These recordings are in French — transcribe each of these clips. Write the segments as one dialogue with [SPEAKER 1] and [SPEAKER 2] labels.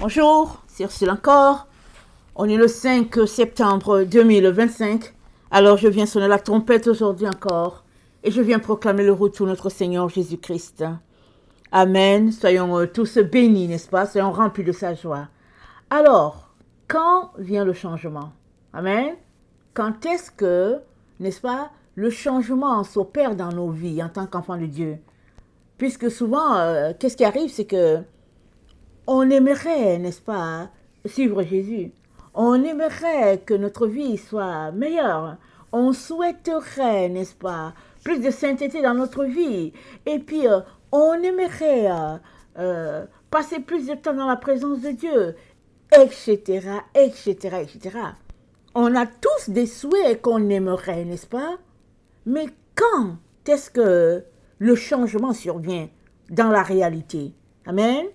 [SPEAKER 1] Bonjour, c'est Ursule encore. On est le 5 septembre 2025. Alors je viens sonner la trompette aujourd'hui encore. Et je viens proclamer le retour de notre Seigneur Jésus-Christ. Amen. Soyons tous bénis, n'est-ce pas? Soyons remplis de sa joie. Alors, quand vient le changement? Amen. Quand est-ce que, n'est-ce pas, le changement s'opère dans nos vies en tant qu'enfants de Dieu? Puisque souvent, qu'est-ce qui arrive, c'est que on aimerait, n'est-ce pas, suivre Jésus. On aimerait que notre vie soit meilleure. On souhaiterait, n'est-ce pas, plus de sainteté dans notre vie. Et puis, on aimerait passer plus de temps dans la présence de Dieu, etc., etc., etc. On a tous des souhaits qu'on aimerait, n'est-ce pas? Mais quand est-ce que le changement survient dans la réalité? Amen.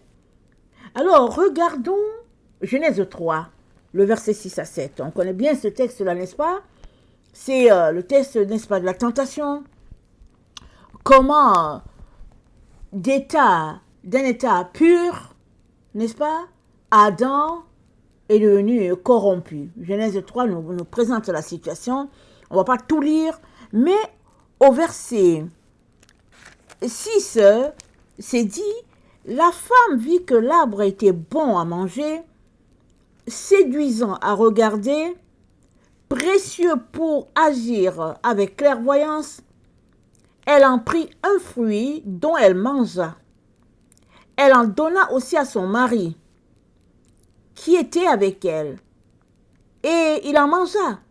[SPEAKER 1] Alors, regardons Genèse 3, le verset 6 à 7. On connaît bien ce texte-là, n'est-ce pas? C'est le texte, n'est-ce pas, de la tentation. Comment d'un état pur, n'est-ce pas, Adam est devenu corrompu. Genèse 3 nous présente la situation. On ne va pas tout lire, mais au verset 6, c'est dit: la femme vit que l'arbre était bon à manger, séduisant à regarder, précieux pour agir avec clairvoyance. Elle en prit un fruit dont elle mangea. Elle en donna aussi à son mari, qui était avec elle, et il en mangea.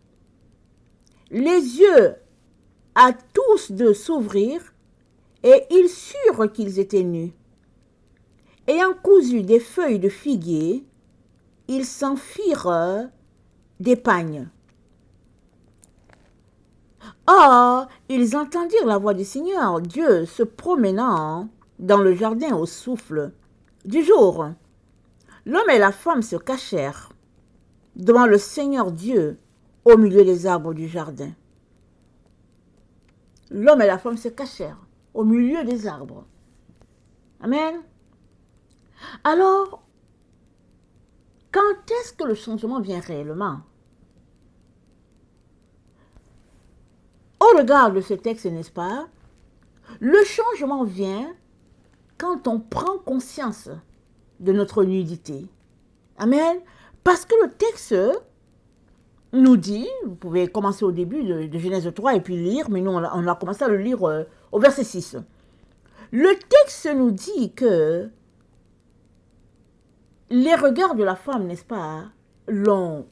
[SPEAKER 1] Les yeux à tous deux s'ouvrirent, et ils surent qu'ils étaient nus. Ayant cousu des feuilles de figuier, ils s'en firent des pagnes. Or, ils entendirent la voix du Seigneur Dieu se promenant dans le jardin au souffle du jour. L'homme et la femme se cachèrent devant le Seigneur Dieu au milieu des arbres du jardin. L'homme et la femme se cachèrent au milieu des arbres. Amen. Alors, quand est-ce que le changement vient réellement? Au regard de ce texte, n'est-ce pas? Le changement vient quand on prend conscience de notre nudité. Amen. Parce que le texte nous dit, vous pouvez commencer au début de Genèse 3 et puis lire, mais nous on a commencé à le lire au verset 6. Le texte nous dit que les regards de la femme, n'est-ce pas, l'ont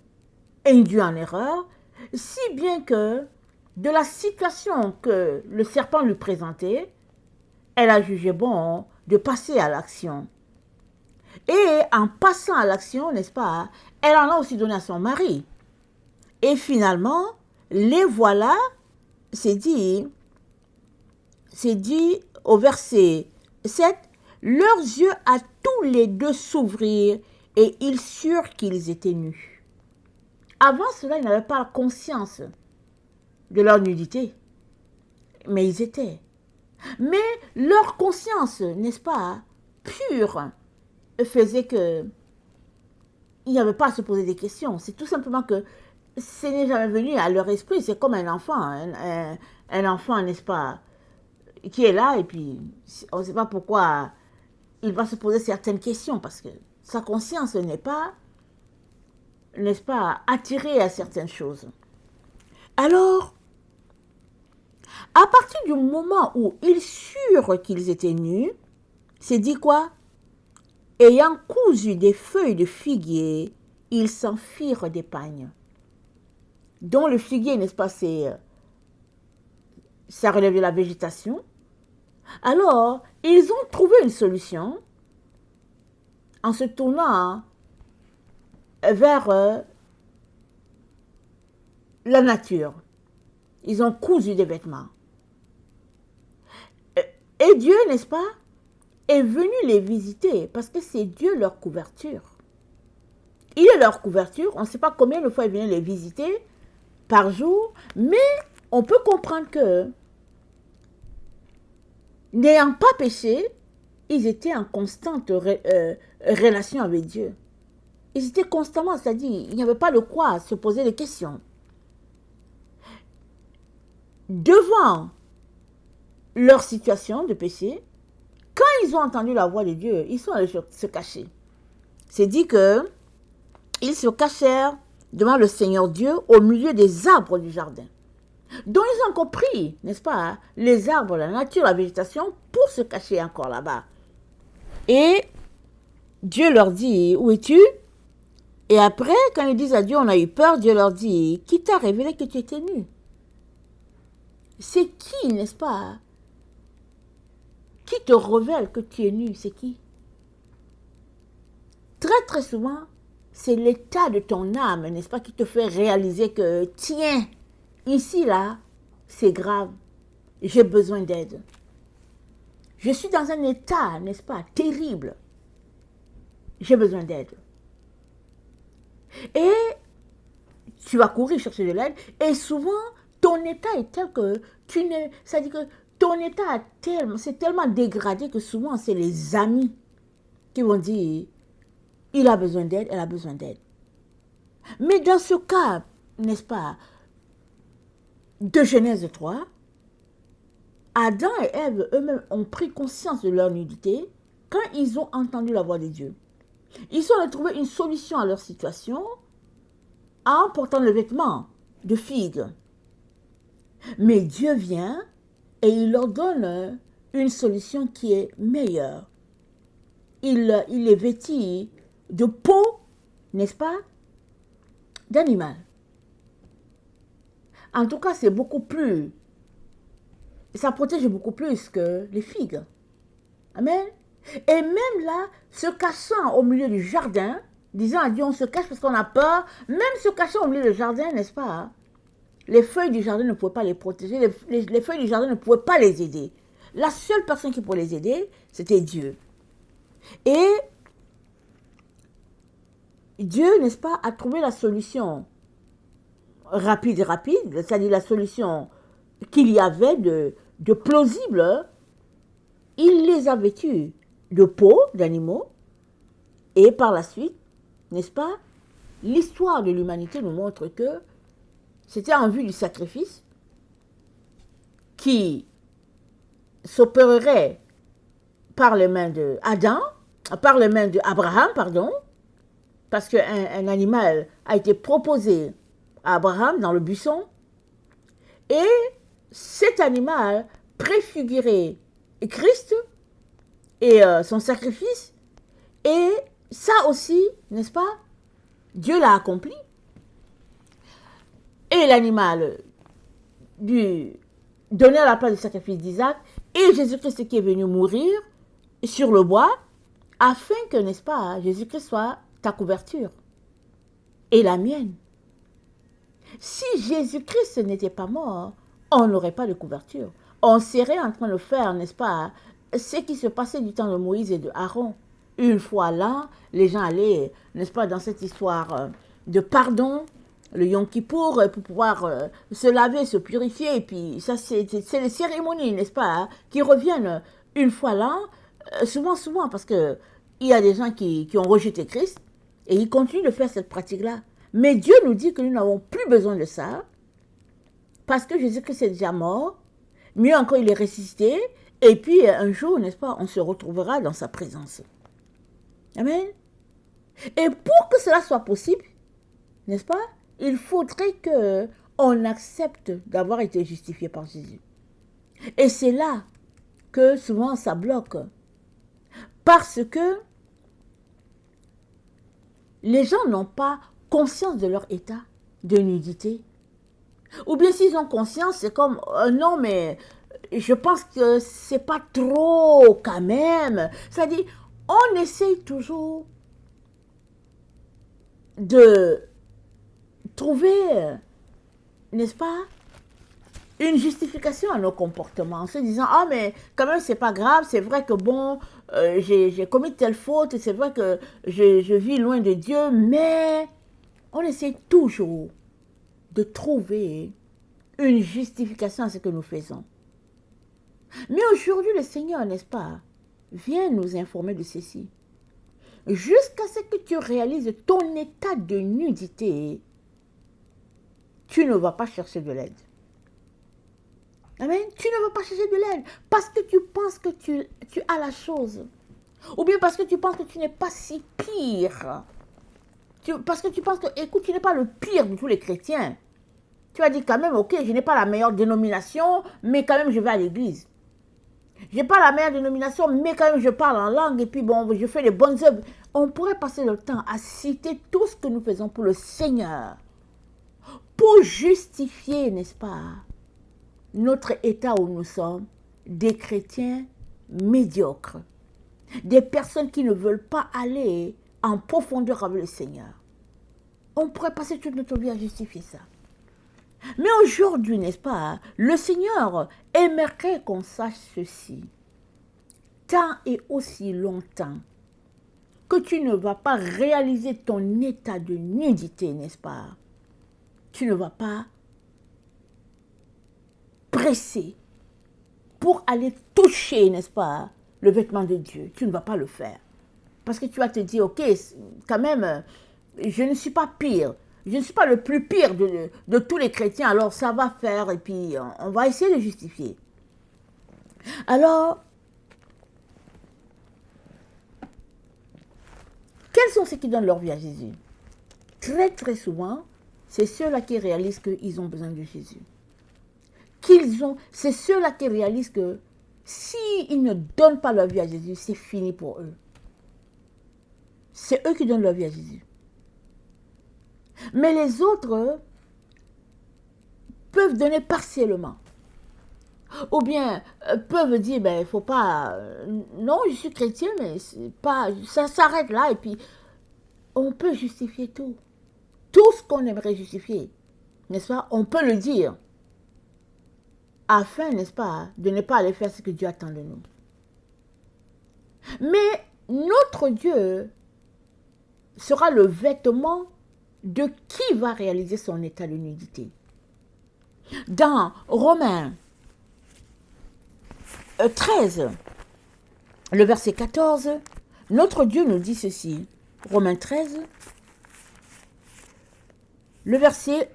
[SPEAKER 1] induit en erreur, si bien que de la situation que le serpent lui présentait, elle a jugé bon de passer à l'action. Et en passant à l'action, n'est-ce pas, elle en a aussi donné à son mari. Et finalement, les voilà, c'est dit au verset 7, leurs yeux à tous les deux s'ouvrirent et ils surent qu'ils étaient nus. Avant cela, ils n'avaient pas conscience de leur nudité, mais ils étaient. Mais leur conscience, n'est-ce pas, pure, faisait que il n'y avait pas à se poser des questions. C'est tout simplement que ce n'est jamais venu à leur esprit. C'est comme un enfant, un enfant, n'est-ce pas, qui est là et puis on ne sait pas pourquoi il va se poser certaines questions parce que sa conscience n'est pas, n'est-ce pas, attirée à certaines choses. Alors, à partir du moment où ils surent qu'ils étaient nus, c'est dit quoi? Ayant cousu des feuilles de figuier, ils s'en firent des pagnes. Donc le figuier, n'est-ce pas, ça relève de la végétation. Alors, ils ont trouvé une solution en se tournant vers la nature. Ils ont cousu des vêtements. Et Dieu, n'est-ce pas, est venu les visiter parce que c'est Dieu leur couverture. Il est leur couverture. On ne sait pas combien de fois il venait les visiter par jour, mais on peut comprendre que, n'ayant pas péché, ils étaient en constante relation avec Dieu. Ils étaient constamment, c'est-à-dire, il n'y avait pas de quoi se poser des questions. Devant leur situation de péché, quand ils ont entendu la voix de Dieu, ils sont allés se cacher. C'est dit que ils se cachèrent devant le Seigneur Dieu au milieu des arbres du jardin. Donc ils ont compris, n'est-ce pas, les arbres, la nature, la végétation, pour se cacher encore là-bas. Et Dieu leur dit, où es-tu? Et après, quand ils disent à Dieu, on a eu peur, Dieu leur dit, qui t'a révélé que tu étais nu? C'est qui, n'est-ce pas? Qui te révèle que tu es nu? C'est qui? Très très souvent, c'est l'état de ton âme, n'est-ce pas, qui te fait réaliser que, tiens, ici, là, c'est grave, j'ai besoin d'aide. Je suis dans un état, n'est-ce pas, terrible. J'ai besoin d'aide. Et tu vas courir chercher de l'aide, et souvent, ton état est tel que tu ne... C'est-à-dire que ton état c'est tellement dégradé que souvent, c'est les amis qui vont dire, il a besoin d'aide, elle a besoin d'aide. Mais dans ce cas, n'est-ce pas, de Genèse 3, Adam et Ève eux-mêmes ont pris conscience de leur nudité quand ils ont entendu la voix de Dieu. Ils ont trouvé une solution à leur situation en portant le vêtement de figue. Mais Dieu vient et il leur donne une solution qui est meilleure. Il les vêtit de peau, n'est-ce pas, d'animal. En tout cas, c'est beaucoup plus, ça protège beaucoup plus que les figues. Amen. Et même là, se cachant au milieu du jardin, disant à Dieu, on se cache parce qu'on a peur, même se cachant au milieu du jardin, n'est-ce pas, les feuilles du jardin ne pouvaient pas les protéger, les feuilles du jardin ne pouvaient pas les aider. La seule personne qui pouvait les aider, c'était Dieu. Et Dieu, n'est-ce pas, a trouvé la solution rapide, c'est-à-dire la solution qu'il y avait de plausible. Il les a vêtus de peau d'animaux et par la suite, n'est-ce pas, l'histoire de l'humanité nous montre que c'était en vue du sacrifice qui s'opérerait par les mains d'Adam, par les mains d'Abraham, pardon, parce qu'un animal a été proposé à Abraham dans le buisson, et cet animal préfigurait Christ et son sacrifice, et ça aussi, n'est-ce pas, Dieu l'a accompli. Et l'animal donné à la place du sacrifice d'Isaac, et Jésus-Christ qui est venu mourir sur le bois, afin que, n'est-ce pas, Jésus-Christ soit ta couverture et la mienne. Si Jésus-Christ n'était pas mort, on n'aurait pas de couverture. On serait en train de faire, n'est-ce pas, ce qui se passait du temps de Moïse et de Aaron. Une fois là, les gens allaient, n'est-ce pas, dans cette histoire de pardon, le Yom Kippour, pour pouvoir se laver, se purifier, et puis ça, c'est les cérémonies, n'est-ce pas, hein, qui reviennent une fois là, souvent, parce que il y a des gens qui ont rejeté Christ, et ils continuent de faire cette pratique-là. Mais Dieu nous dit que nous n'avons plus besoin de ça, parce que Jésus-Christ est déjà mort, mieux encore, il est ressuscité, et puis un jour, n'est-ce pas, on se retrouvera dans sa présence. Amen. Et pour que cela soit possible, n'est-ce pas, il faudrait qu'on accepte d'avoir été justifié par Jésus. Et c'est là que souvent ça bloque. Parce que les gens n'ont pas conscience de leur état de nudité. Ou bien s'ils ont conscience, c'est comme, non mais je pense que c'est pas trop quand même. C'est-à-dire, on essaye toujours de trouver, n'est-ce pas, une justification à nos comportements, en se disant, ah mais quand même c'est pas grave, c'est vrai que bon, j'ai commis telle faute, c'est vrai que je vis loin de Dieu, mais on essaie toujours de trouver une justification à ce que nous faisons. Mais aujourd'hui, le Seigneur, n'est-ce pas, vient nous informer de ceci. jusqu'à ce que tu réalises ton état de nudité, tu ne vas pas chercher de l'aide. Amen. Tu ne vas pas chercher de l'aide parce que tu penses que tu as la chose. Ou bien parce que tu penses que tu n'es pas si pire. Parce que tu penses que, écoute, tu n'es pas le pire de tous les chrétiens. Tu vas dire quand même, ok, je n'ai pas la meilleure dénomination, mais quand même je vais à l'église. Je n'ai pas la meilleure dénomination, mais quand même je parle en langue et puis bon, je fais les bonnes œuvres. On pourrait passer le temps à citer tout ce que nous faisons pour le Seigneur. Pour justifier, n'est-ce pas, notre état où nous sommes, des chrétiens médiocres. Des personnes qui ne veulent pas aller en profondeur avec le Seigneur. On pourrait passer toute notre vie à justifier ça. Mais aujourd'hui, n'est-ce pas, le Seigneur aimerait qu'on sache ceci. Tant et aussi longtemps que tu ne vas pas réaliser ton état de nudité, n'est-ce pas, tu ne vas pas presser pour aller toucher, n'est-ce pas, le vêtement de Dieu. Tu ne vas pas le faire. Parce que tu vas te dire, ok, quand même, je ne suis pas pire. Je ne suis pas le plus pire de tous les chrétiens, alors ça va faire, et puis on va essayer de justifier. Alors, quels sont ceux qui donnent leur vie à Jésus? Très très souvent, c'est ceux-là qui réalisent qu'ils ont besoin de Jésus. C'est ceux-là qui réalisent que s'ils ne donnent pas leur vie à Jésus, c'est fini pour eux. C'est eux qui donnent leur vie à Jésus. Mais les autres peuvent donner partiellement. Ou bien peuvent dire, ben, il ne faut pas... non, je suis chrétien, mais c'est pas, ça s'arrête là. Et puis, on peut justifier tout. Tout ce qu'on aimerait justifier, n'est-ce pas? On peut le dire. Afin, n'est-ce pas, de ne pas aller faire ce que Dieu attend de nous. Mais notre Dieu sera le vêtement de qui va réaliser son état de nudité. Dans Romains 13, le verset 14, notre Dieu nous dit ceci. Romains 13, le verset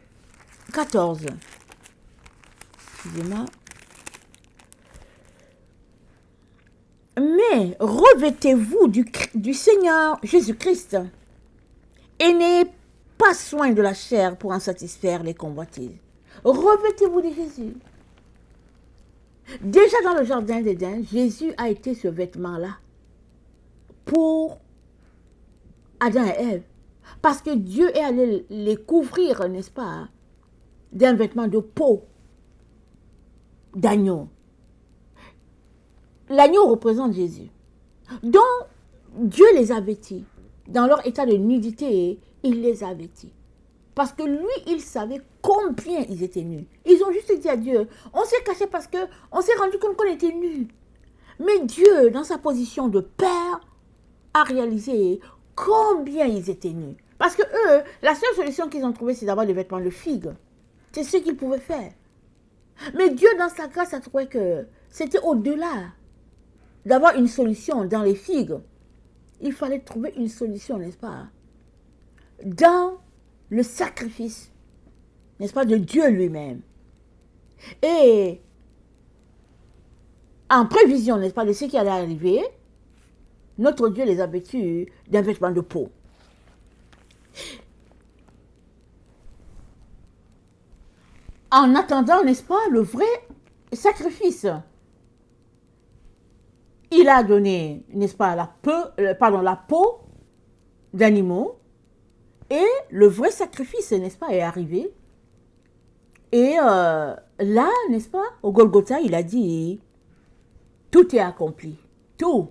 [SPEAKER 1] 14. Excusez-moi. Mais revêtez-vous du Seigneur Jésus-Christ et n'ayez pas soin de la chair pour en satisfaire les convoitises. Revêtez-vous de Jésus. Déjà dans le jardin d'Éden, Jésus a été ce vêtement-là pour Adam et Ève. Parce que Dieu est allé les couvrir, n'est-ce pas, d'un vêtement de peau d'agneau. L'agneau représente Jésus. Donc, Dieu les a vêtis. Dans leur état de nudité, il les a vêtis. Parce que lui, il savait combien ils étaient nus. Ils ont juste dit à Dieu, on s'est caché parce qu'on s'est rendu compte qu'on était nus. Mais Dieu, dans sa position de père, a réalisé combien ils étaient nus. Parce que eux, la seule solution qu'ils ont trouvée, c'est d'avoir des vêtements de figues. C'est ce qu'ils pouvaient faire. Mais Dieu, dans sa grâce, a trouvé que c'était au-delà d'avoir une solution dans les figues. Il fallait trouver une solution, n'est-ce pas, dans le sacrifice, n'est-ce pas, de Dieu lui-même. Et en prévision, n'est-ce pas, de ce qui allait arriver, notre Dieu les a vêtus d'un vêtement de peau. En attendant, n'est-ce pas, le vrai sacrifice. Il a donné, n'est-ce pas, la peau d'animaux. Et le vrai sacrifice, n'est-ce pas, est arrivé. Et là, n'est-ce pas, au Golgotha, il a dit, tout est accompli. Tout.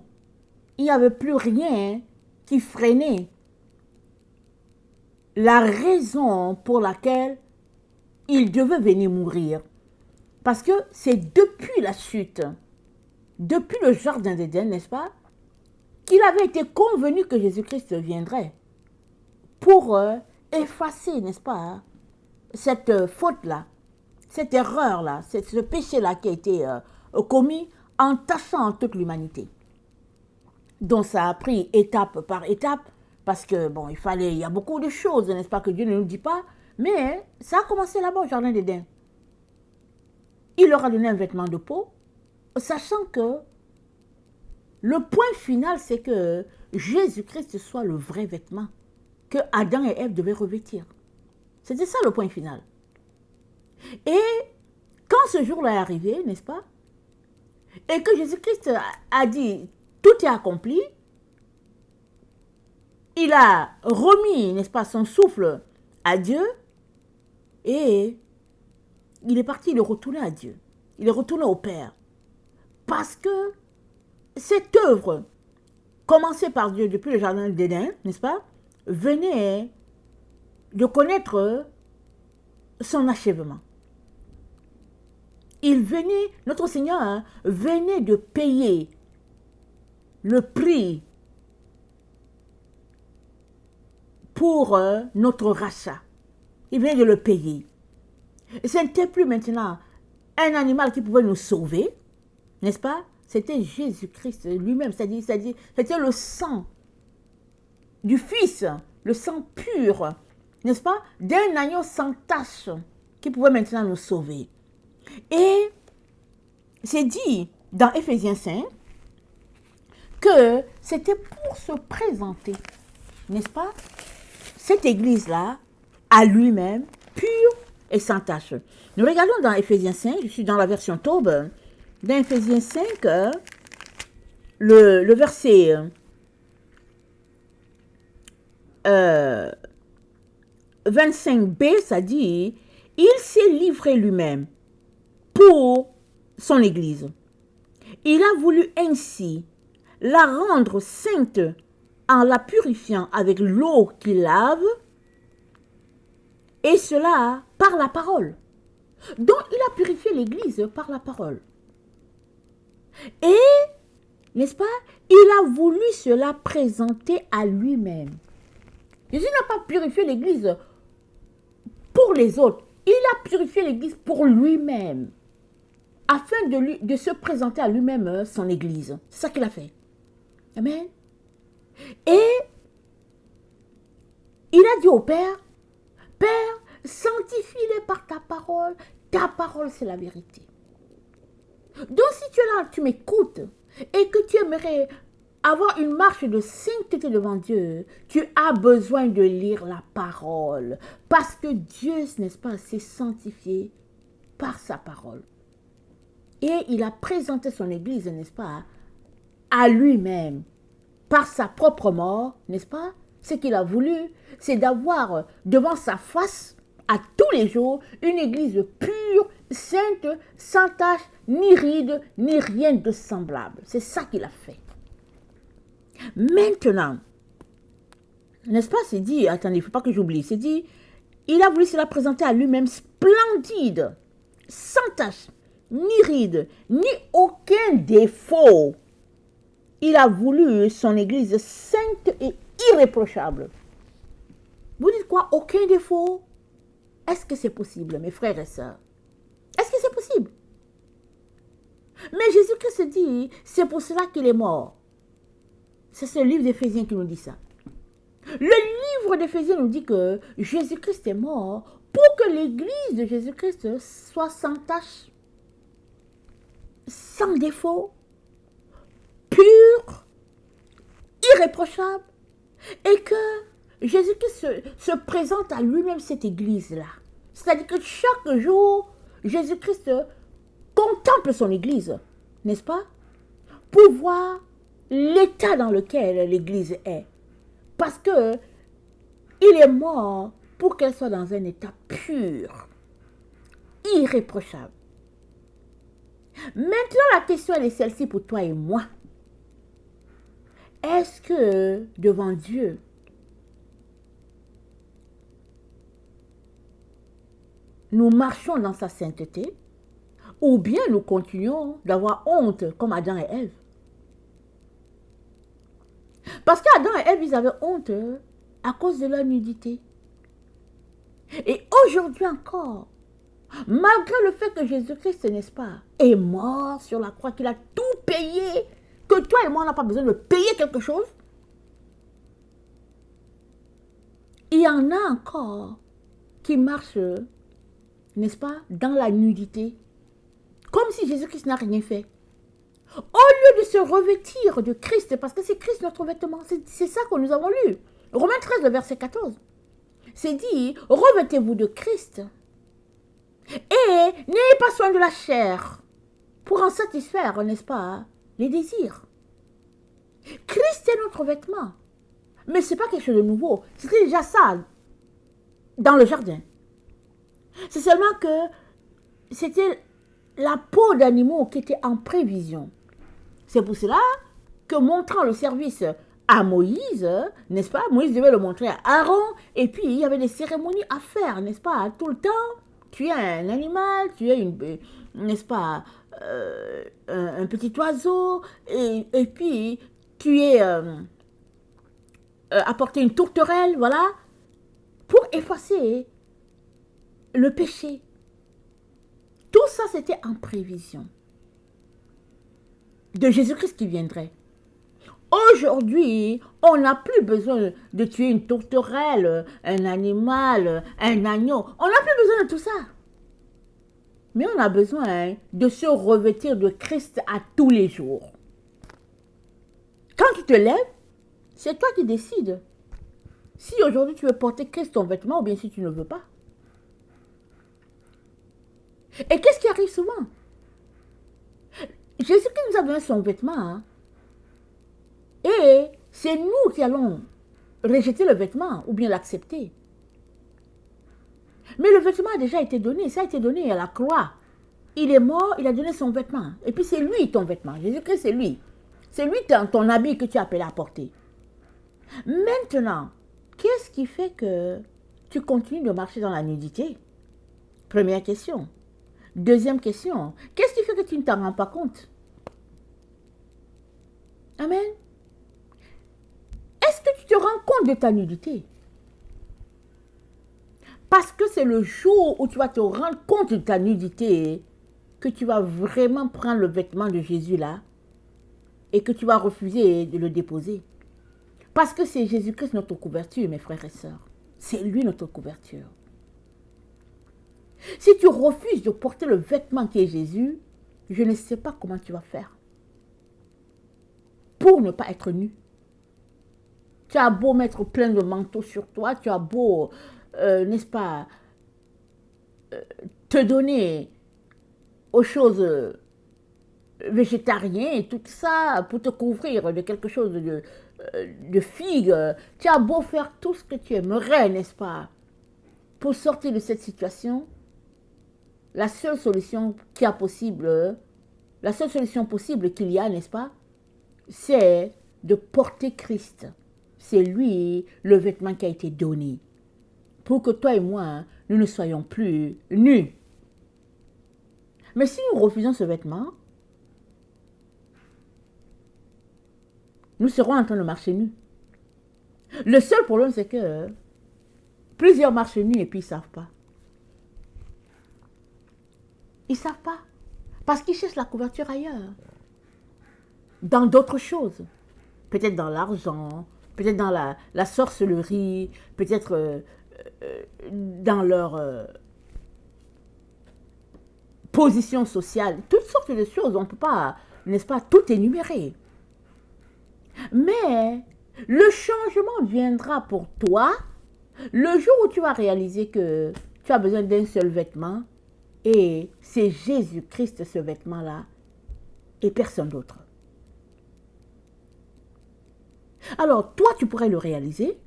[SPEAKER 1] Il n'y avait plus rien qui freinait la raison pour laquelle il devait venir mourir. Parce que c'est depuis la chute, depuis le jardin d'Éden, n'est-ce pas, qu'il avait été convenu que Jésus-Christ viendrait pour effacer, n'est-ce pas, cette faute-là, cette erreur-là, ce péché-là qui a été commis en tachant toute l'humanité. Donc ça a pris étape par étape, parce que bon, il y a beaucoup de choses, n'est-ce pas, que Dieu ne nous dit pas, mais ça a commencé là-bas au jardin d'Éden. Il leur a donné un vêtement de peau, sachant que le point final, c'est que Jésus-Christ soit le vrai vêtement que Adam et Ève devaient revêtir. C'était ça le point final. Et quand ce jour-là est arrivé, n'est-ce pas, et que Jésus-Christ a dit, tout est accompli, il a remis, n'est-ce pas, son souffle à Dieu, et il est parti, il est retourné à Dieu. Il est retourné au Père. Parce que cette œuvre, commencée par Dieu depuis le jardin d'Éden, n'est-ce pas, venait de connaître son achèvement. Notre Seigneur venait de payer le prix pour notre rachat. Il venait de le payer. Et ce n'était plus maintenant un animal qui pouvait nous sauver, n'est-ce pas? C'était Jésus-Christ lui-même, c'est-à-dire c'était le sang du Fils, le sang pur, n'est-ce pas, d'un agneau sans tache qui pouvait maintenant nous sauver. Et c'est dit dans Éphésiens 5 que c'était pour se présenter, n'est-ce pas, cette église-là à lui-même, pure et sans tache. Nous regardons dans Éphésiens 5, je suis dans la version Taube, dans Éphésiens 5, le verset 25b, ça dit, il s'est livré lui-même pour son Église. Il a voulu ainsi la rendre sainte en la purifiant avec l'eau qui lave, et cela par la parole. Donc il a purifié l'Église par la parole. Et, n'est-ce pas, il a voulu cela présenter à lui-même. Jésus n'a pas purifié l'Église pour les autres. Il a purifié l'Église pour lui-même, afin de se présenter à lui-même son Église. C'est ça qu'il a fait. Amen. Et il a dit au Père, Père, sanctifie-les par ta parole c'est la vérité. Donc si tu es là, tu m'écoutes, et que tu aimerais avoir une marche de sainteté devant Dieu, tu as besoin de lire la parole. Parce que Dieu, n'est-ce pas, s'est sanctifié par sa parole. Et il a présenté son Église, n'est-ce pas, à lui-même, par sa propre mort, n'est-ce pas? Ce qu'il a voulu, c'est d'avoir devant sa face, à tous les jours, une Église pure, sainte, sans tache, ni ride, ni rien de semblable. C'est ça qu'il a fait. Maintenant, n'est-ce pas, c'est dit, attendez, il ne faut pas que j'oublie, c'est dit, il a voulu se la présenter à lui-même splendide, sans tache, ni ride, ni aucun défaut. Il a voulu son Église sainte et irréprochable. Vous dites quoi? Aucun défaut? Est-ce que c'est possible, mes frères et sœurs? Est-ce que c'est possible? Mais Jésus-Christ dit, c'est pour cela qu'il est mort. C'est ce livre d'Éphésiens qui nous dit ça. Le livre d'Éphésiens nous dit que Jésus-Christ est mort pour que l'Église de Jésus-Christ soit sans tache, sans défaut, pure, irréprochable, et que Jésus-Christ se présente à lui-même cette Église-là. C'est-à-dire que chaque jour, Jésus-Christ contemple son Église, n'est-ce pas? Pour voir l'état dans lequel l'Église est. Parce que il est mort pour qu'elle soit dans un état pur, irréprochable. Maintenant, la question elle est celle-ci pour toi et moi. Est-ce que devant Dieu, nous marchons dans sa sainteté, ou bien nous continuons d'avoir honte comme Adam et Ève? Parce qu'Adam et Ève, ils avaient honte à cause de leur nudité. Et aujourd'hui encore, malgré le fait que Jésus-Christ, n'est-ce pas, est mort sur la croix, qu'il a tout payé, que toi et moi, on n'a pas besoin de payer quelque chose. Il y en a encore qui marchent, n'est-ce pas, dans la nudité, comme si Jésus-Christ n'a rien fait. Au lieu de se revêtir de Christ, parce que c'est Christ notre vêtement, c'est ça que nous avons lu. Romains 13, le verset 14. C'est dit, revêtez-vous de Christ et n'ayez pas soin de la chair pour en satisfaire, n'est-ce pas, les désirs. Christ est notre vêtement. Mais ce n'est pas quelque chose de nouveau. C'était déjà ça dans le jardin. C'est seulement que c'était la peau d'animaux qui était en prévision. C'est pour cela que montrant le service à Moïse, n'est-ce pas, Moïse devait le montrer à Aaron, et puis il y avait des cérémonies à faire, n'est-ce pas, tout le temps. Tu es un animal, tu es n'est-ce pas, un petit oiseau, et puis tu es apporter une tourterelle, voilà, pour effacer le péché. Tout ça, c'était en prévision de Jésus-Christ qui viendrait. Aujourd'hui, on n'a plus besoin de tuer une tourterelle, un animal, un agneau. On n'a plus besoin de tout ça. Mais on a besoin de se revêtir de Christ à tous les jours. Quand tu te lèves, c'est toi qui décides. Si aujourd'hui tu veux porter Christ ton vêtement ou bien si tu ne veux pas. Et qu'est-ce qui arrive souvent? Jésus-Christ nous a donné son vêtement. Hein? Et c'est nous qui allons rejeter le vêtement ou bien l'accepter. Mais le vêtement a déjà été donné. Ça a été donné à la croix. Il est mort, il a donné son vêtement. Et puis c'est lui ton vêtement. Jésus-Christ, c'est lui. C'est lui ton habit que tu as appelé à porter. Maintenant, qu'est-ce qui fait que tu continues de marcher dans la nudité? Première question. Deuxième question. Qu'est-ce qui fait que tu ne t'en rends pas compte? Amen. Est-ce que tu te rends compte de ta nudité? Parce que c'est le jour où tu vas te rendre compte de ta nudité que tu vas vraiment prendre le vêtement de Jésus là et que tu vas refuser de le déposer. Parce que c'est Jésus-Christ notre couverture, mes frères et sœurs. C'est lui notre couverture. Si tu refuses de porter le vêtement qui est Jésus, je ne sais pas comment tu vas faire pour ne pas être nu. Tu as beau mettre plein de manteaux sur toi, tu as beau, n'est-ce pas, te donner aux choses végétariennes et tout ça pour te couvrir de quelque chose de figue. Tu as beau faire tout ce que tu aimerais, n'est-ce pas, pour sortir de cette situation. La seule solution possible qu'il y a, n'est-ce pas, c'est de porter Christ. C'est lui le vêtement qui a été donné. Pour que toi et moi, nous ne soyons plus nus. Mais si nous refusons ce vêtement, nous serons en train de marcher nus. Le seul problème, c'est que plusieurs marchent nus et puis ils ne savent pas. Ils ne savent pas. Parce qu'ils cherchent la couverture ailleurs. Dans d'autres choses. Peut-être dans l'argent, peut-être dans la sorcellerie, peut-être dans leur position sociale. Toutes sortes de choses, on ne peut pas, n'est-ce pas, tout énumérer. Mais le changement viendra pour toi le jour où tu vas réaliser que tu as besoin d'un seul vêtement et c'est Jésus-Christ ce vêtement-là et personne d'autre. Alors toi tu pourrais le réaliser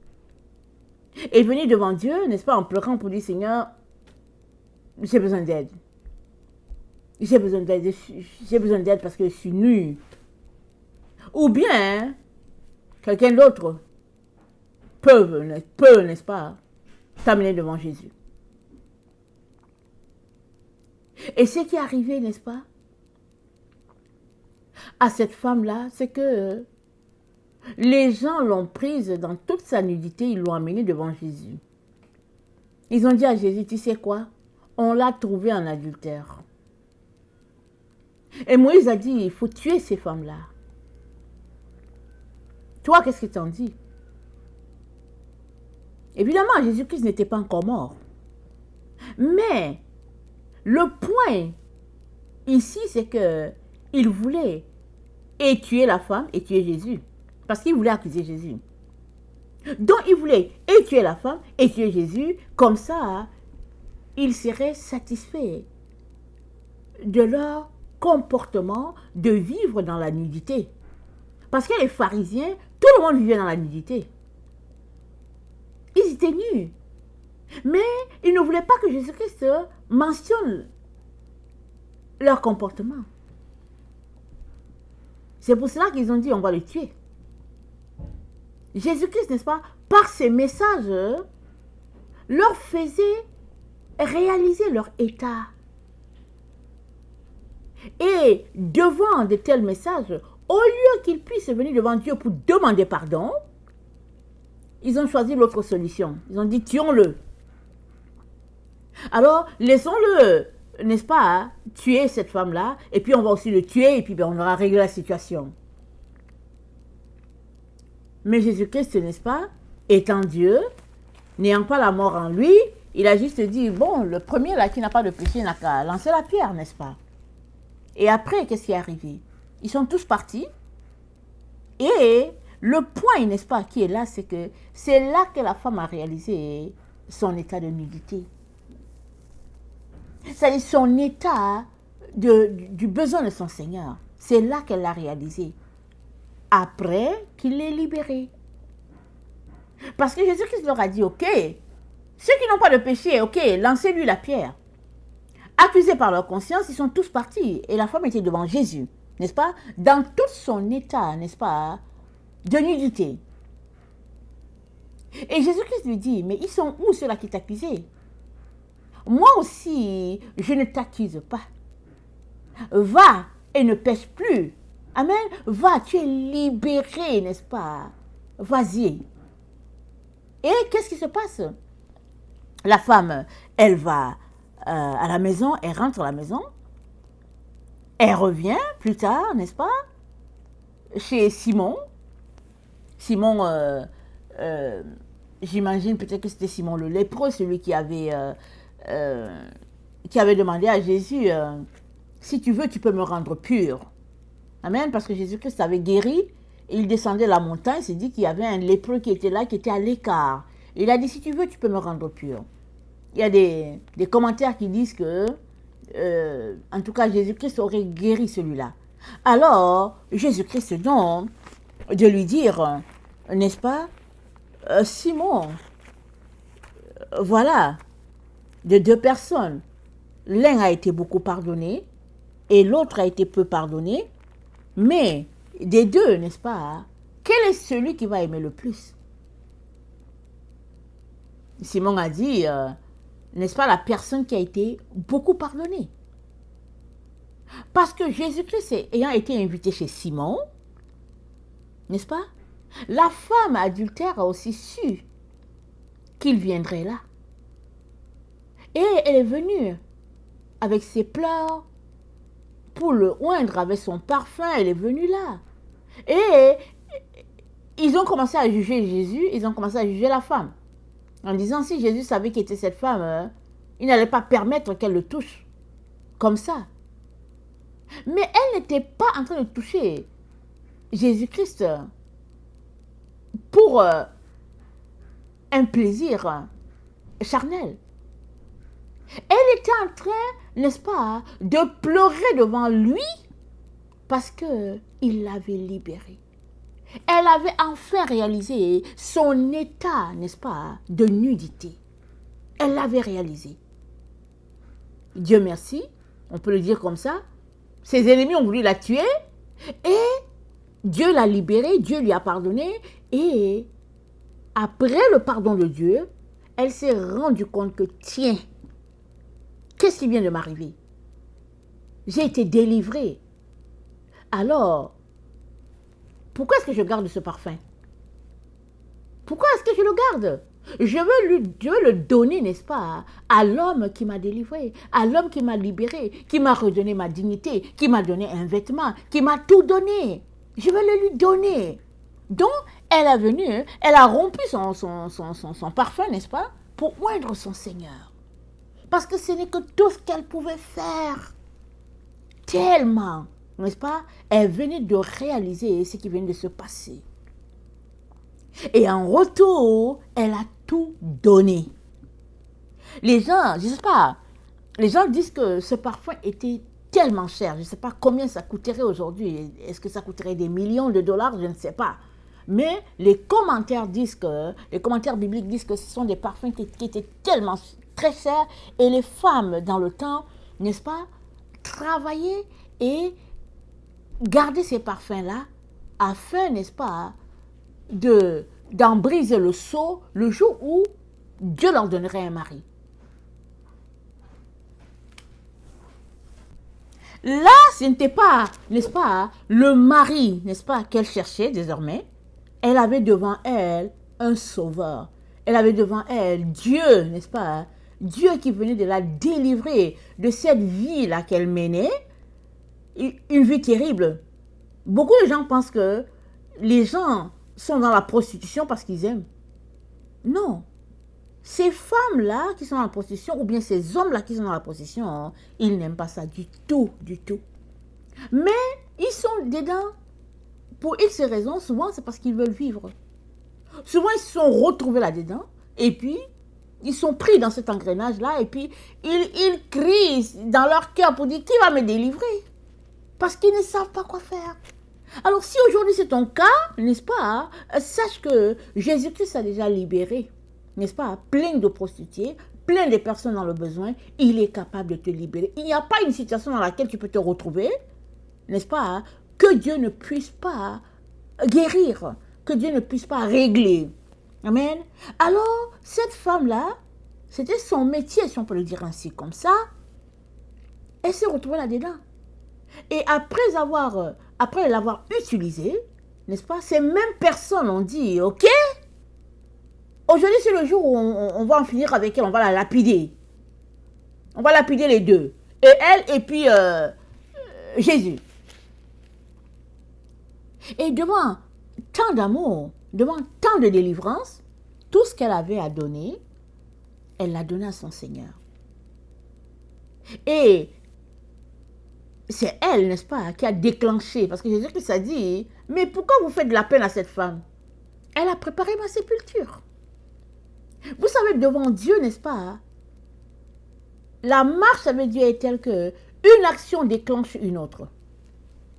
[SPEAKER 1] et venir devant Dieu, n'est-ce pas, en pleurant pour dire Seigneur, j'ai besoin d'aide. J'ai besoin d'aide parce que je suis nue. Ou bien, quelqu'un d'autre peut, n'est-ce pas, t'amener devant Jésus. Et ce qui est arrivé, n'est-ce pas, à cette femme-là, c'est que les gens l'ont prise dans toute sa nudité, ils l'ont amenée devant Jésus. Ils ont dit à Jésus, tu sais quoi, on l'a trouvée en adultère. Et Moïse a dit, il faut tuer ces femmes-là. Toi, qu'est-ce qu'il t'en dit? Évidemment, Jésus-Christ n'était pas encore mort. Mais le point ici, c'est que il voulait et tuer la femme et tuer Jésus. Parce qu'il voulait accuser Jésus. Donc, il voulait et tuer la femme et tuer Jésus. Comme ça, il serait satisfait de leur comportement de vivre dans la nudité. Parce que les pharisiens, tout le monde vivait dans la nudité. Ils étaient nus. Mais ils ne voulaient pas que Jésus-Christ mentionne leur comportement. C'est pour cela qu'ils ont dit on va le tuer. Jésus-Christ, n'est-ce pas, par ses messages, leur faisait réaliser leur état. Et devant de tels messages, au lieu qu'ils puissent venir devant Dieu pour demander pardon, ils ont choisi l'autre solution. Ils ont dit tuons-le. Alors, laissons-le, n'est-ce pas, tuer cette femme-là, et puis on va aussi le tuer, et puis on aura réglé la situation. Mais Jésus-Christ, n'est-ce pas, étant Dieu, n'ayant pas la mort en lui, il a juste dit, bon, le premier là qui n'a pas de péché n'a qu'à lancer la pierre, n'est-ce pas? Et après, qu'est-ce qui est arrivé? Ils sont tous partis. Et le point, n'est-ce pas, qui est là, c'est que c'est là que la femme a réalisé son état de nudité. C'est-à-dire son état du besoin de son Seigneur. C'est là qu'elle l'a réalisé. Après qu'il l'ait libéré. Parce que Jésus-Christ leur a dit, ok, ceux qui n'ont pas de péché, ok, lancez-lui la pierre. Accusés par leur conscience, ils sont tous partis. Et la femme était devant Jésus, n'est-ce pas? Dans tout son état, n'est-ce pas, de nudité. Et Jésus-Christ lui dit, mais ils sont où ceux-là qui t'accusaient? Moi aussi, je ne t'accuse pas. Va et ne pêche plus. Amen. Va, tu es libéré, n'est-ce pas? Vas-y. Et qu'est-ce qui se passe? La femme, elle va à la maison, elle rentre à la maison. Elle revient plus tard, n'est-ce pas? Chez Simon. Simon, j'imagine peut-être que c'était Simon le lépreux, celui qui avait demandé à Jésus, si tu veux, tu peux me rendre pur. Amen, parce que Jésus-Christ avait guéri, et il descendait la montagne, il s'est dit qu'il y avait un lépreux qui était là, qui était à l'écart. Il a dit, si tu veux, tu peux me rendre pur. Il y a des commentaires qui disent que, en tout cas, Jésus-Christ aurait guéri celui-là. Alors, Jésus-Christ, donc, de lui dire, n'est-ce pas, Simon, voilà, de deux personnes, l'un a été beaucoup pardonné et l'autre a été peu pardonné, mais des deux, n'est-ce pas, quel est celui qui va aimer le plus? Simon a dit, n'est-ce pas, la personne qui a été beaucoup pardonnée. Parce que Jésus-Christ ayant été invité chez Simon, n'est-ce pas, la femme adultère a aussi su qu'il viendrait là. Et elle est venue avec ses pleurs pour le oindre avec son parfum, elle est venue là. Et ils ont commencé à juger Jésus, ils ont commencé à juger la femme. En disant, si Jésus savait qui était cette femme, il n'allait pas permettre qu'elle le touche. Comme ça. Mais elle n'était pas en train de toucher Jésus-Christ pour un plaisir charnel. Elle était en train, n'est-ce pas, de pleurer devant lui parce qu'il l'avait libérée. Elle avait enfin réalisé son état, n'est-ce pas, de nudité. Elle l'avait réalisé. Dieu merci, on peut le dire comme ça. Ses ennemis ont voulu la tuer et Dieu l'a libérée, Dieu lui a pardonné et après le pardon de Dieu, elle s'est rendue compte que tiens, qu'est-ce qui vient de m'arriver? J'ai été délivrée. Alors, pourquoi est-ce que je garde ce parfum? Pourquoi est-ce que je le garde? Je veux le donner, n'est-ce pas, à l'homme qui m'a délivré, à l'homme qui m'a libéré, qui m'a redonné ma dignité, qui m'a donné un vêtement, qui m'a tout donné. Je veux le lui donner. Donc, elle est venue, elle a rompu son parfum, n'est-ce pas, pour oindre son Seigneur. Parce que ce n'est que tout ce qu'elle pouvait faire. Tellement, n'est-ce pas, elle venait de réaliser ce qui venait de se passer. Et en retour, elle a tout donné. Les gens, je ne sais pas, les gens disent que ce parfum était tellement cher. Je ne sais pas combien ça coûterait aujourd'hui. Est-ce que ça coûterait des millions de dollars? Je ne sais pas. Mais les commentaires bibliques disent que ce sont des parfums qui étaient tellement très chers. Et les femmes, dans le temps, n'est-ce pas, travaillaient et gardaient ces parfums-là afin, n'est-ce pas, d'en briser le sceau le jour où Dieu leur donnerait un mari. Là, ce n'était pas, n'est-ce pas, le mari, n'est-ce pas, qu'elle cherchait désormais. Elle avait devant elle un sauveur. Elle avait devant elle Dieu, n'est-ce pas, Dieu qui venait de la délivrer de cette vie-là qu'elle menait, une vie terrible. Beaucoup de gens pensent que les gens sont dans la prostitution parce qu'ils aiment. Non. Ces femmes-là qui sont dans la prostitution, ou bien ces hommes-là qui sont dans la prostitution, ils n'aiment pas ça du tout, du tout. Mais ils sont dedans pour X raisons. Souvent, c'est parce qu'ils veulent vivre. Souvent, ils se sont retrouvés là-dedans. Et puis, ils sont pris dans cet engrenage-là. Et puis, ils crient dans leur cœur pour dire, qui va me délivrer? Parce qu'ils ne savent pas quoi faire. Alors, si aujourd'hui c'est ton cas, n'est-ce pas, sache que Jésus-Christ a déjà libéré, n'est-ce pas, plein de prostituées, plein de personnes dans le besoin. Il est capable de te libérer. Il n'y a pas une situation dans laquelle tu peux te retrouver, n'est-ce pas, que Dieu ne puisse pas guérir, que Dieu ne puisse pas régler. Amen. Alors, cette femme-là, c'était son métier, si on peut le dire ainsi, comme ça. Elle s'est retrouvée là-dedans. Et après l'avoir utilisé, n'est-ce pas, ces mêmes personnes ont dit, ok, aujourd'hui c'est le jour où on va en finir avec elle, on va la lapider. On va lapider les deux. Et elle et puis Jésus. Et devant tant d'amour, devant tant de délivrance, tout ce qu'elle avait à donner, elle l'a donné à son Seigneur. Et c'est elle, n'est-ce pas, qui a déclenché. Parce que Jésus-Christ a dit, mais pourquoi vous faites de la peine à cette femme? Elle a préparé ma sépulture. Vous savez, devant Dieu, n'est-ce pas, la marche avec Dieu est telle que une action déclenche une autre.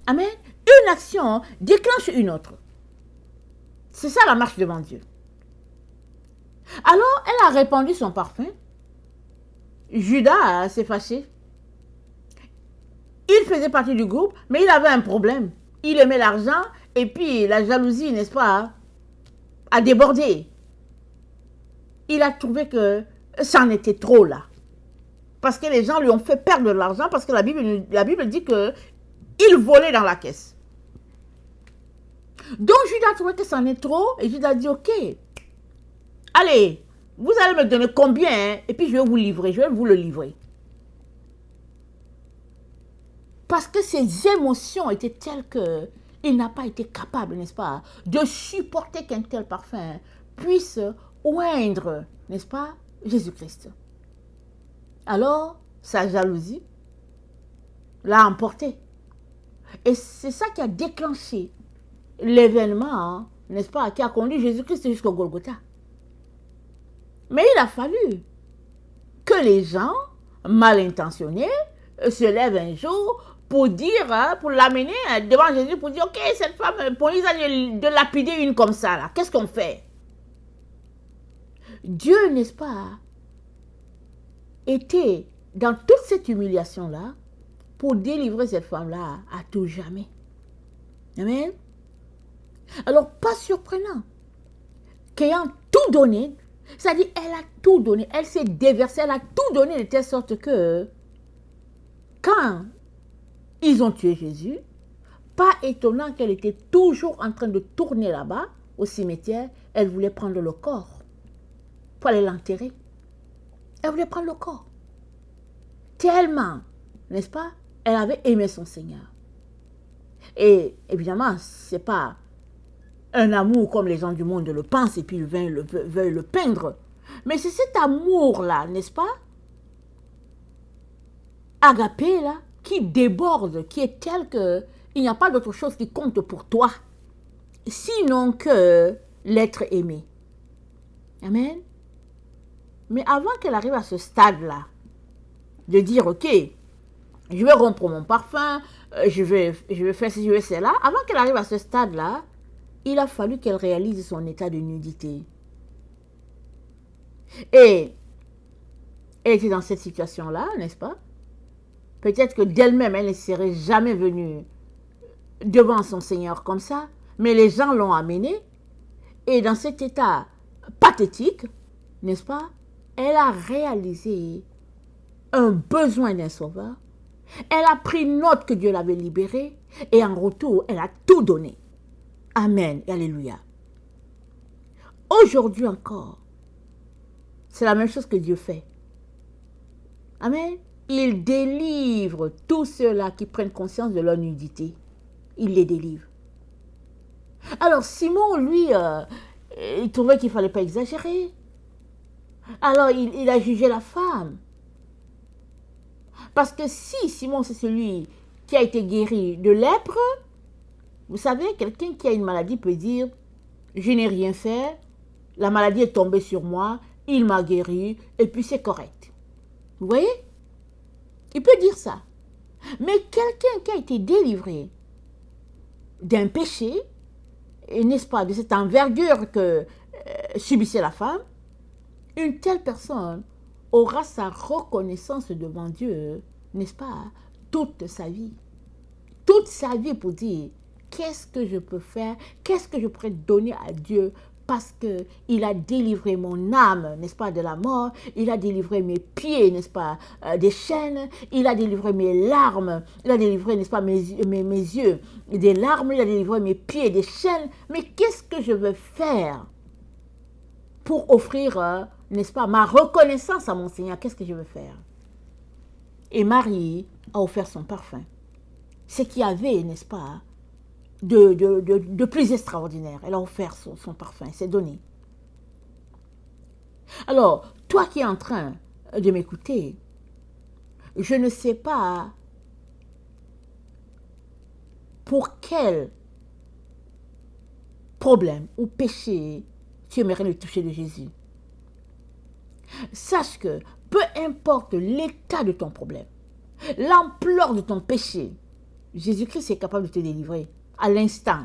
[SPEAKER 1] Amen. Une action déclenche une autre. C'est ça la marche devant Dieu. Alors, elle a répandu son parfum. Judas s'est fâché. Il faisait partie du groupe, mais il avait un problème. Il aimait l'argent et puis la jalousie, n'est-ce pas, a débordé. Il a trouvé que ça en était trop là. Parce que les gens lui ont fait perdre de l'argent, parce que la Bible dit qu'il volait dans la caisse. Donc Judas a trouvé que ça en est trop et Judas a dit, ok, allez, vous allez me donner combien, hein, et puis je vais vous livrer, je vais vous le livrer. Parce que ses émotions étaient telles qu'il n'a pas été capable, n'est-ce pas, de supporter qu'un tel parfum puisse oindre, n'est-ce pas, Jésus-Christ. Alors, sa jalousie l'a emporté. Et c'est ça qui a déclenché l'événement, hein, n'est-ce pas, qui a conduit Jésus-Christ jusqu'au Golgotha. Mais il a fallu que les gens mal intentionnés se lèvent un jour pour dire, pour l'amener devant Jésus, pour dire, ok, cette femme, pour Israël, de lapider une comme ça, là, qu'est-ce qu'on fait? Dieu, n'est-ce pas, était dans toute cette humiliation-là pour délivrer cette femme-là à tout jamais. Amen. Alors, pas surprenant qu'ayant tout donné, c'est-à-dire, elle a tout donné, elle s'est déversée, elle a tout donné de telle sorte que quand ils ont tué Jésus, pas étonnant qu'elle était toujours en train de tourner là-bas, au cimetière, elle voulait prendre le corps pour aller l'enterrer. Elle voulait prendre le corps. Tellement, n'est-ce pas, elle avait aimé son Seigneur. Et évidemment, c'est pas un amour comme les gens du monde le pensent et puis veulent le peindre. Mais c'est cet amour-là, n'est-ce pas? Agapé, là, qui déborde, qui est tel que il n'y a pas d'autre chose qui compte pour toi, sinon que l'être aimé. Amen. Mais avant qu'elle arrive à ce stade-là, de dire, ok, je vais rompre mon parfum, je vais faire ci, je vais faire cela, avant qu'elle arrive à ce stade-là, il a fallu qu'elle réalise son état de nudité. Et elle était dans cette situation-là, n'est-ce pas? Peut-être que d'elle-même, elle ne serait jamais venue devant son Seigneur comme ça, mais les gens l'ont amenée, et dans cet état pathétique, n'est-ce pas? Elle a réalisé un besoin d'un sauveur, elle a pris note que Dieu l'avait libérée, et en retour, elle a tout donné. Amen et alléluia. Aujourd'hui encore, c'est la même chose que Dieu fait. Amen. Il délivre tous ceux-là qui prennent conscience de leur nudité. Il les délivre. Alors Simon, lui, il trouvait qu'il ne fallait pas exagérer. Alors il a jugé la femme. Parce que si Simon, c'est celui qui a été guéri de lèpre, vous savez, quelqu'un qui a une maladie peut dire, je n'ai rien fait, la maladie est tombée sur moi, il m'a guéri, et puis c'est correct. Vous voyez? Il peut dire ça. Mais quelqu'un qui a été délivré d'un péché, et n'est-ce pas, de cette envergure que subissait la femme, une telle personne aura sa reconnaissance devant Dieu, n'est-ce pas, toute sa vie. Toute sa vie pour dire, qu'est-ce que je peux faire, qu'est-ce que je pourrais donner à Dieu parce qu'il a délivré mon âme, n'est-ce pas, de la mort, il a délivré mes pieds, n'est-ce pas, des chaînes, il a délivré mes larmes, il a délivré, n'est-ce pas, mes yeux des larmes, il a délivré mes pieds des chaînes, mais qu'est-ce que je veux faire pour offrir, n'est-ce pas, ma reconnaissance à mon Seigneur, qu'est-ce que je veux faire? Et Marie a offert son parfum. Ce qu'il y avait, n'est-ce pas, de plus extraordinaire. Elle a offert son parfum, c'est donné. Alors, toi qui es en train de m'écouter, je ne sais pas pour quel problème ou péché tu aimerais le toucher de Jésus. Sache que peu importe l'état de ton problème, l'ampleur de ton péché, Jésus-Christ est capable de te délivrer à l'instant.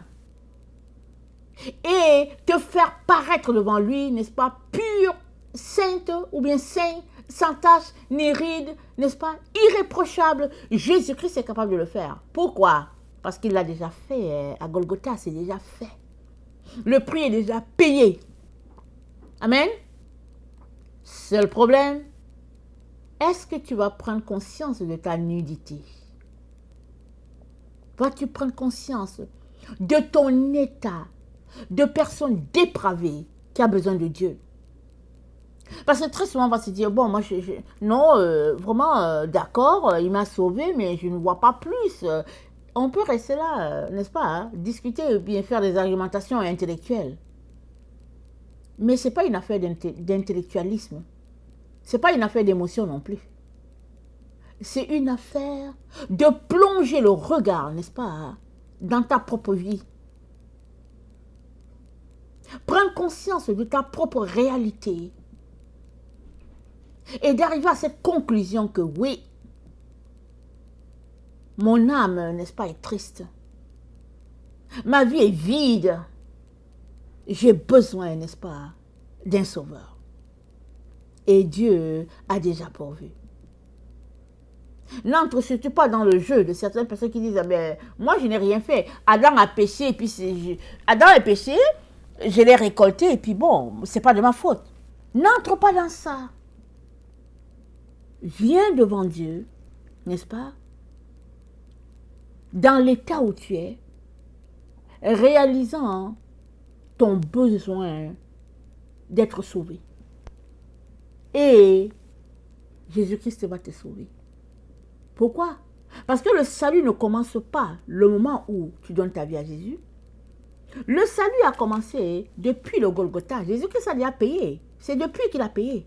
[SPEAKER 1] Et te faire paraître devant lui, n'est-ce pas, pure, sainte ou bien saint, sans tache, ni ride, n'est-ce pas, irréprochable. Jésus-Christ est capable de le faire. Pourquoi? Parce qu'il l'a déjà fait à Golgotha, c'est déjà fait. Le prix est déjà payé. Amen. Seul problème, est-ce que tu vas prendre conscience de ta nudité? Vas-tu prendre conscience de ton état de personne dépravée qui a besoin de Dieu? Parce que très souvent, on va se dire, bon, moi, non, vraiment, d'accord, il m'a sauvé, mais je ne vois pas plus. On peut rester là, n'est-ce pas, hein, discuter et bien faire des argumentations intellectuelles. Mais ce n'est pas une affaire d'intellectualisme. Ce n'est pas une affaire d'émotion non plus. C'est une affaire de plonger le regard, n'est-ce pas, dans ta propre vie. Prendre conscience de ta propre réalité. Et d'arriver à cette conclusion que oui, mon âme, n'est-ce pas, est triste. Ma vie est vide. J'ai besoin, n'est-ce pas, d'un sauveur. Et Dieu a déjà pourvu. N'entre surtout pas dans le jeu de certaines personnes qui disent, ah ben, moi je n'ai rien fait. Adam a péché, et puis Adam a péché, je l'ai récolté, et puis bon, c'est pas de ma faute. N'entre pas dans ça. Viens devant Dieu, n'est-ce pas, dans l'état où tu es, réalisant ton besoin d'être sauvé. Et Jésus-Christ va te sauver. Pourquoi? Parce que le salut ne commence pas le moment où tu donnes ta vie à Jésus. Le salut a commencé depuis le Golgotha. Jésus-Christ a déjà payé. C'est depuis qu'il a payé.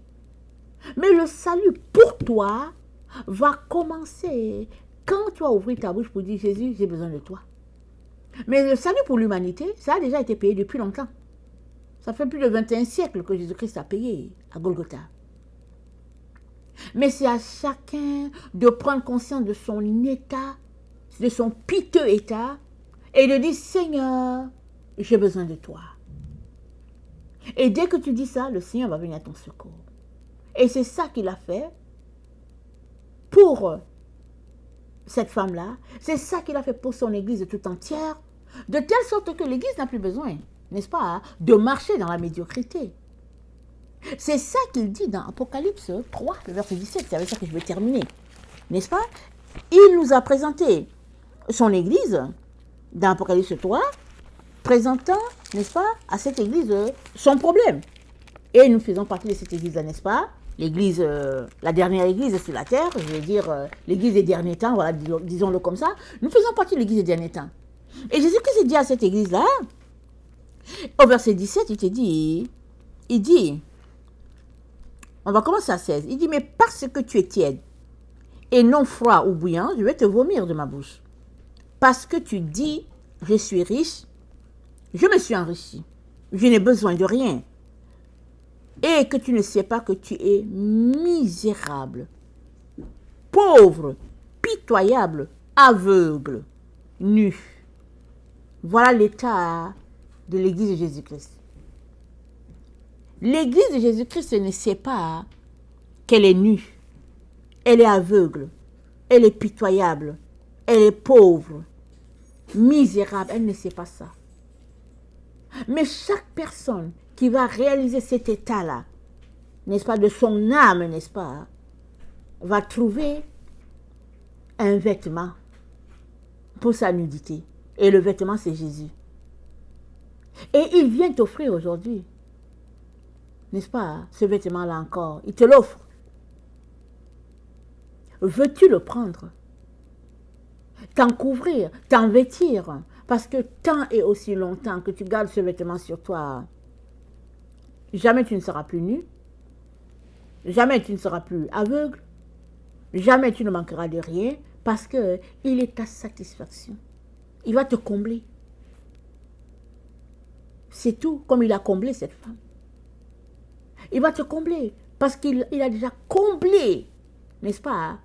[SPEAKER 1] Mais le salut pour toi va commencer quand tu vas ouvrir ta bouche pour dire Jésus, j'ai besoin de toi. Mais le salut pour l'humanité, ça a déjà été payé depuis longtemps. Ça fait plus de 21 siècles que Jésus-Christ a payé à Golgotha. Mais c'est à chacun de prendre conscience de son état, de son piteux état, et de dire Seigneur, j'ai besoin de toi. Et dès que tu dis ça, le Seigneur va venir à ton secours. Et c'est ça qu'il a fait pour cette femme-là. C'est ça qu'il a fait pour son église tout entière. De telle sorte que l'église n'a plus besoin, n'est-ce pas, de marcher dans la médiocrité. C'est ça qu'il dit dans Apocalypse 3, le verset 17. C'est avec ça que je vais terminer. N'est-ce pas? Il nous a présenté son église dans Apocalypse 3, présentant, n'est-ce pas, à cette église son problème. Et nous faisons partie de cette église-là, n'est-ce pas? L'église, la dernière église sur la terre, je veux dire l'église des derniers temps, voilà, disons-le comme ça. Nous faisons partie de l'église des derniers temps. Et Jésus-Christ dit à cette église-là, au verset 17, il dit, on va commencer à 16, il dit, mais parce que tu es tiède et non froid ou bouillant, je vais te vomir de ma bouche. Parce que tu dis, je suis riche, je me suis enrichi, je n'ai besoin de rien. Et que tu ne sais pas que tu es misérable, pauvre, pitoyable, aveugle, nu. Voilà l'état de l'église de Jésus-Christ. L'église de Jésus-Christ ne sait pas qu'elle est nue, elle est aveugle, elle est pitoyable, elle est pauvre, misérable, elle ne sait pas ça. Mais chaque personne qui va réaliser cet état-là, n'est-ce pas, de son âme, n'est-ce pas, va trouver un vêtement pour sa nudité. Et le vêtement, c'est Jésus. Et il vient t'offrir aujourd'hui, n'est-ce pas, ce vêtement-là encore. Il te l'offre. Veux-tu le prendre? T'en couvrir, t'en vêtir, parce que tant et aussi longtemps que tu gardes ce vêtement sur toi, jamais tu ne seras plus nu, jamais tu ne seras plus aveugle, jamais tu ne manqueras de rien, parce qu'il est ta satisfaction. Il va te combler. C'est tout, comme il a comblé cette femme. Il va te combler, parce qu'il a déjà comblé, n'est-ce pas,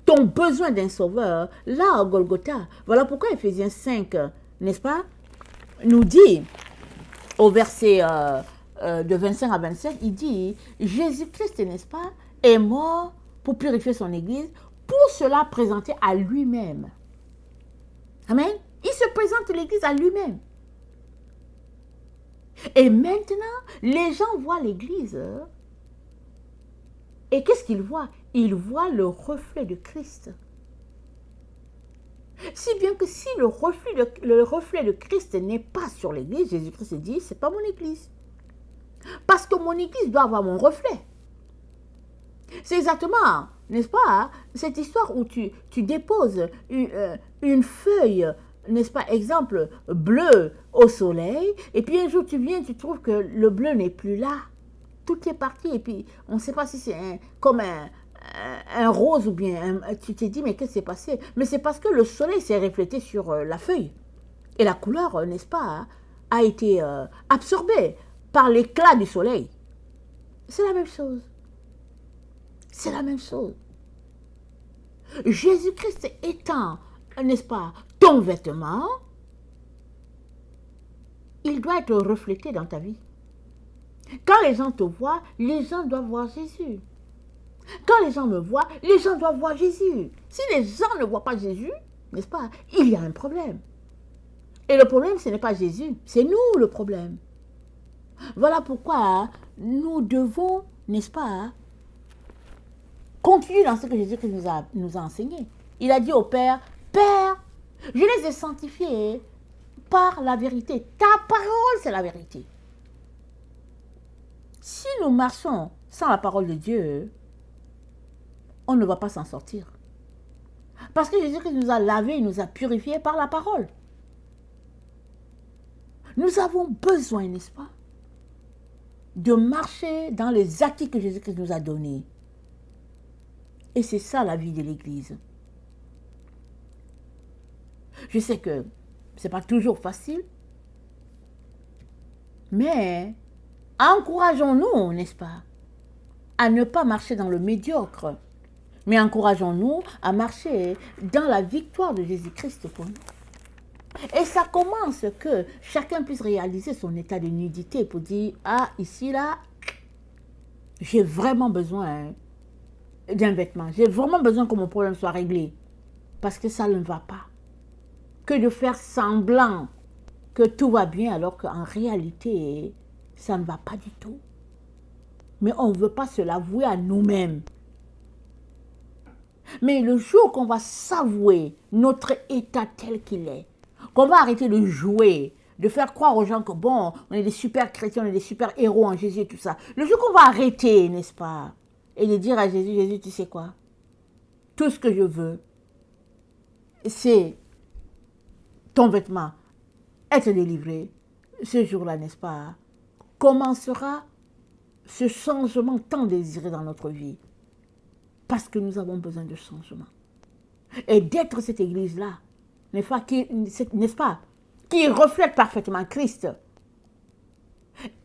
[SPEAKER 1] ton besoin d'un sauveur, là, au Golgotha. Voilà pourquoi Ephésiens 5, n'est-ce pas, nous dit, au verset de 25 à 27, il dit, Jésus-Christ, n'est-ce pas, est mort pour purifier son Église, pour cela présenter à lui-même. Amen. Il se présente l'Église à lui-même. Et maintenant, les gens voient l'Église. Et qu'est-ce qu'ils voient? Ils voient le reflet de Christ. Si bien que si le reflet de Christ n'est pas sur l'Église, Jésus-Christ dit, c'est pas mon Église. Parce que mon Église doit avoir mon reflet. C'est exactement, n'est-ce pas, cette histoire où tu déposes une feuille, n'est-ce pas, exemple, bleu au soleil, et puis un jour tu viens, tu trouves que le bleu n'est plus là. Tout est parti, et puis on ne sait pas si c'est comme un rose ou bien, tu t'es dit, mais qu'est-ce qui s'est passé? Mais c'est parce que le soleil s'est reflété sur la feuille. Et la couleur, n'est-ce pas, a été absorbée par l'éclat du soleil. C'est la même chose. C'est la même chose. Jésus-Christ étant, n'est-ce pas, ton vêtement, il doit être reflété dans ta vie. Quand les gens te voient, les gens doivent voir Jésus. Quand les gens me voient, les gens doivent voir Jésus. Si les gens ne voient pas Jésus, n'est-ce pas, il y a un problème. Et le problème, ce n'est pas Jésus, c'est nous le problème. Voilà pourquoi nous devons, n'est-ce pas, continuer dans ce que Jésus-Christ nous a enseigné. Il a dit au Père, Père, je les ai sanctifiés par la vérité. Ta parole, c'est la vérité. Si nous marchons sans la parole de Dieu, on ne va pas s'en sortir. Parce que Jésus-Christ nous a lavés, il nous a purifiés par la parole. Nous avons besoin, n'est-ce pas, de marcher dans les acquis que Jésus-Christ nous a donnés. Et c'est ça la vie de l'Église. Je sais que ce n'est pas toujours facile, mais encourageons-nous, n'est-ce pas, à ne pas marcher dans le médiocre, mais encourageons-nous à marcher dans la victoire de Jésus-Christ pour nous. Et ça commence que chacun puisse réaliser son état de nudité pour dire, ah, ici, là, j'ai vraiment besoin d'un vêtement. J'ai vraiment besoin que mon problème soit réglé. Parce que ça ne va pas. Que de faire semblant que tout va bien alors qu'en réalité, ça ne va pas du tout. Mais on ne veut pas se l'avouer à nous-mêmes. Mais le jour qu'on va s'avouer notre état tel qu'il est, qu'on va arrêter de jouer, de faire croire aux gens que bon, on est des super chrétiens, on est des super héros en Jésus et tout ça. Le jour qu'on va arrêter, n'est-ce pas, et de dire à Jésus, Jésus, tu sais quoi, tout ce que je veux, c'est ton vêtement, être délivré. Ce jour-là, n'est-ce pas, commencera ce changement tant désiré dans notre vie. Parce que nous avons besoin de changement. Et d'être cette église-là, n'est-ce pas, qui reflète parfaitement Christ.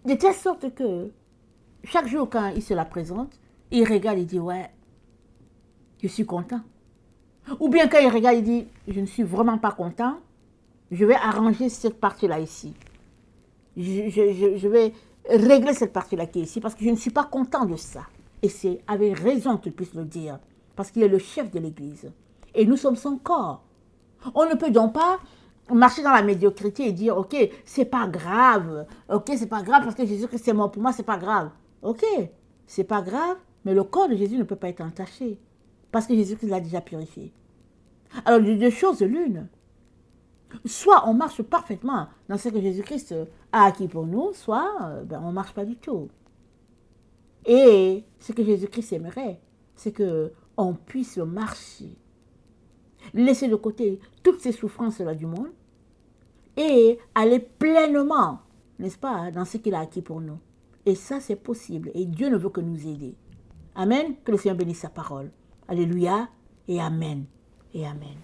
[SPEAKER 1] De telle sorte que chaque jour quand il se la présente, il regarde et dit, ouais, je suis content. Ou bien quand il regarde, il dit, je ne suis vraiment pas content, je vais arranger cette partie-là ici. Je vais régler cette partie-là qui est ici parce que je ne suis pas content de ça. Et c'est avec raison qu'il puisse le dire, parce qu'il est le chef de l'Église. Et nous sommes son corps. On ne peut donc pas marcher dans la médiocrité et dire, ok, c'est pas grave, ok, c'est pas grave parce que Jésus-Christ est mort pour moi, c'est pas grave. Ok, c'est pas grave, mais le corps de Jésus ne peut pas être entaché, parce que Jésus-Christ l'a déjà purifié. Alors, de deux choses l'une. Soit on marche parfaitement dans ce que Jésus-Christ a acquis pour nous, soit on ne marche pas du tout. Et ce que Jésus-Christ aimerait, c'est qu'on puisse marcher, laisser de côté toutes ces souffrances-là du monde et aller pleinement, n'est-ce pas, dans ce qu'il a acquis pour nous. Et ça, c'est possible. Et Dieu ne veut que nous aider. Amen. Que le Seigneur bénisse sa parole. Alléluia et Amen. Et Amen.